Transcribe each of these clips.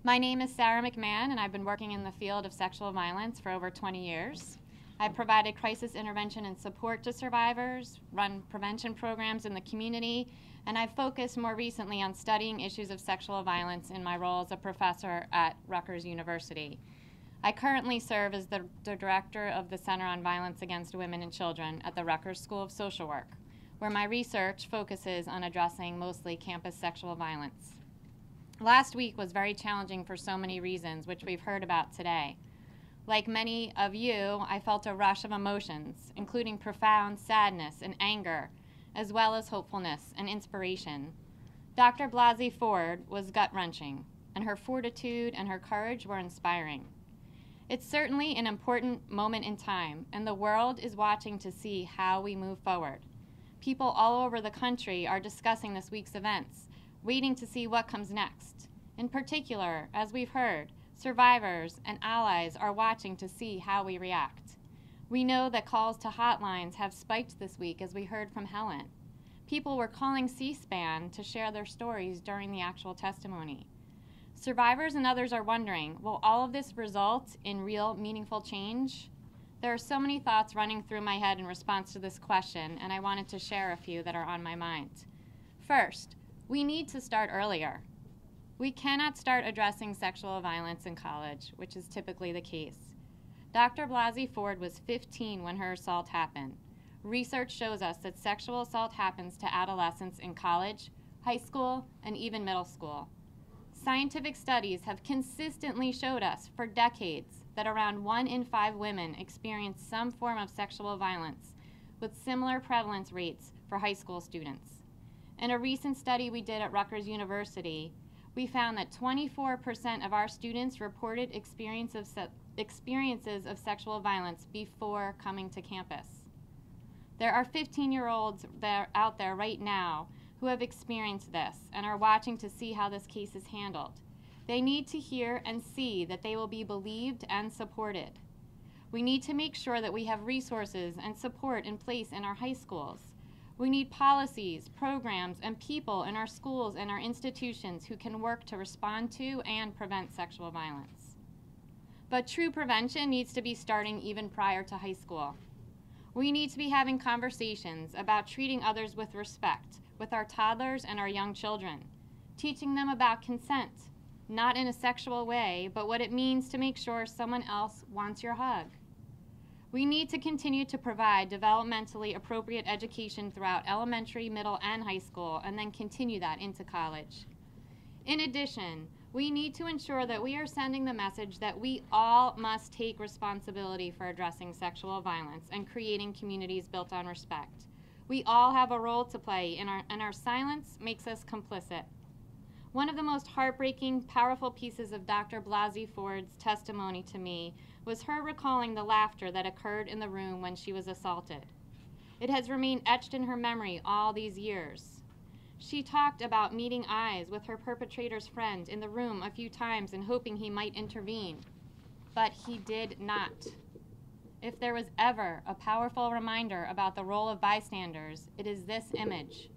My name is Sarah McMahon, and I've been working in the field of sexual violence for over 20 years. I've provided crisis intervention and support to survivors, run prevention programs in the community, and I've focused more recently on studying issues of sexual violence in my role as a professor at Rutgers University. I currently serve as the director of the Center on Violence Against Women and Children at the Rutgers School of Social Work, where my research focuses on addressing mostly campus sexual violence. Last week was very challenging for so many reasons, which we've heard about today. Like many of you, I felt a rush of emotions, including profound sadness and anger, as well as hopefulness and inspiration. Dr. Blasey Ford was gut-wrenching, and her fortitude and her courage were inspiring. It's certainly an important moment in time, and the world is watching to see how we move forward. People all over the country are discussing this week's events, waiting to see what comes next. In particular, as we've heard, survivors and allies are watching to see how we react. We know that calls to hotlines have spiked this week, as we heard from Helen. People were calling C-SPAN to share their stories during the actual testimony. Survivors and others are wondering, will all of this result in real, meaningful change? There are so many thoughts running through my head in response to this question, and I wanted to share a few that are on my mind. First, we need to start earlier. We cannot start addressing sexual violence in college, which is typically the case. Dr. Blasey Ford was 15 when her assault happened. Research shows us that sexual assault happens to adolescents in college, high school, and even middle school. Scientific studies have consistently showed us for decades that around 1 in 5 women experience some form of sexual violence, with similar prevalence rates for high school students. In a recent study we did at Rutgers University, we found that 24% of our students reported experiences of sexual violence before coming to campus. There are 15-year-olds out there right now who have experienced this and are watching to see how this case is handled. They need to hear and see that they will be believed and supported. We need to make sure that we have resources and support in place in our high schools. We need policies, programs, and people in our schools and our institutions who can work to respond to and prevent sexual violence. But true prevention needs to be starting even prior to high school. We need to be having conversations about treating others with respect with our toddlers and our young children, teaching them about consent, not in a sexual way, but what it means to make sure someone else wants your hug. We need to continue to provide developmentally appropriate education throughout elementary, middle, and high school, and then continue that into college. In addition, we need to ensure that we are sending the message that we all must take responsibility for addressing sexual violence and creating communities built on respect. We all have a role to play, and our silence makes us complicit. One of the most heartbreaking, powerful pieces of Dr. Blasey Ford's testimony to me was her recalling the laughter that occurred in the room when she was assaulted. It has remained etched in her memory all these years. She talked about meeting eyes with her perpetrator's friend in the room a few times and hoping he might intervene, but he did not. If there was ever a powerful reminder about the role of bystanders, it is this image.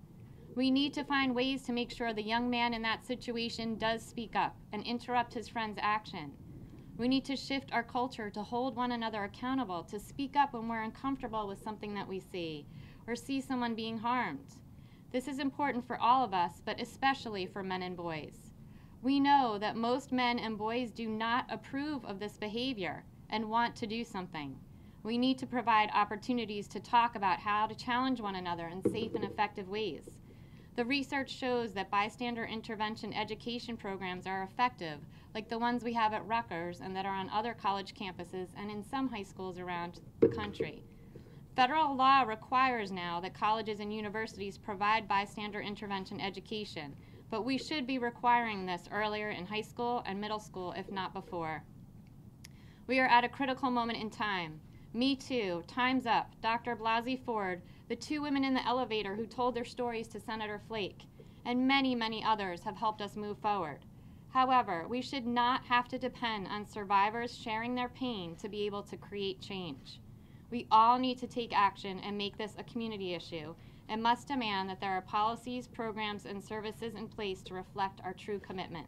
We need to find ways to make sure the young man in that situation does speak up and interrupt his friend's action. We need to shift our culture to hold one another accountable, to speak up when we're uncomfortable with something that we see, or see someone being harmed. This is important for all of us, but especially for men and boys. We know that most men and boys do not approve of this behavior and want to do something. We need to provide opportunities to talk about how to challenge one another in safe and effective ways. The research shows that bystander intervention education programs are effective, like the ones we have at Rutgers and that are on other college campuses and in some high schools around the country. Federal law requires now that colleges and universities provide bystander intervention education, but we should be requiring this earlier in high school and middle school, if not before. We are at a critical moment in time. Me Too, Time's Up, Dr. Blasey Ford, the 2 women in the elevator who told their stories to Senator Flake, and many, many others have helped us move forward. However, we should not have to depend on survivors sharing their pain to be able to create change. We all need to take action and make this a community issue, and must demand that there are policies, programs, and services in place to reflect our true commitment.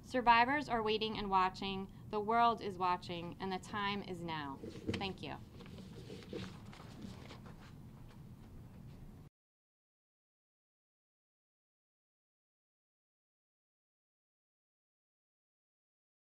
Survivors are waiting and watching. The world is watching, and the time is now. Thank you.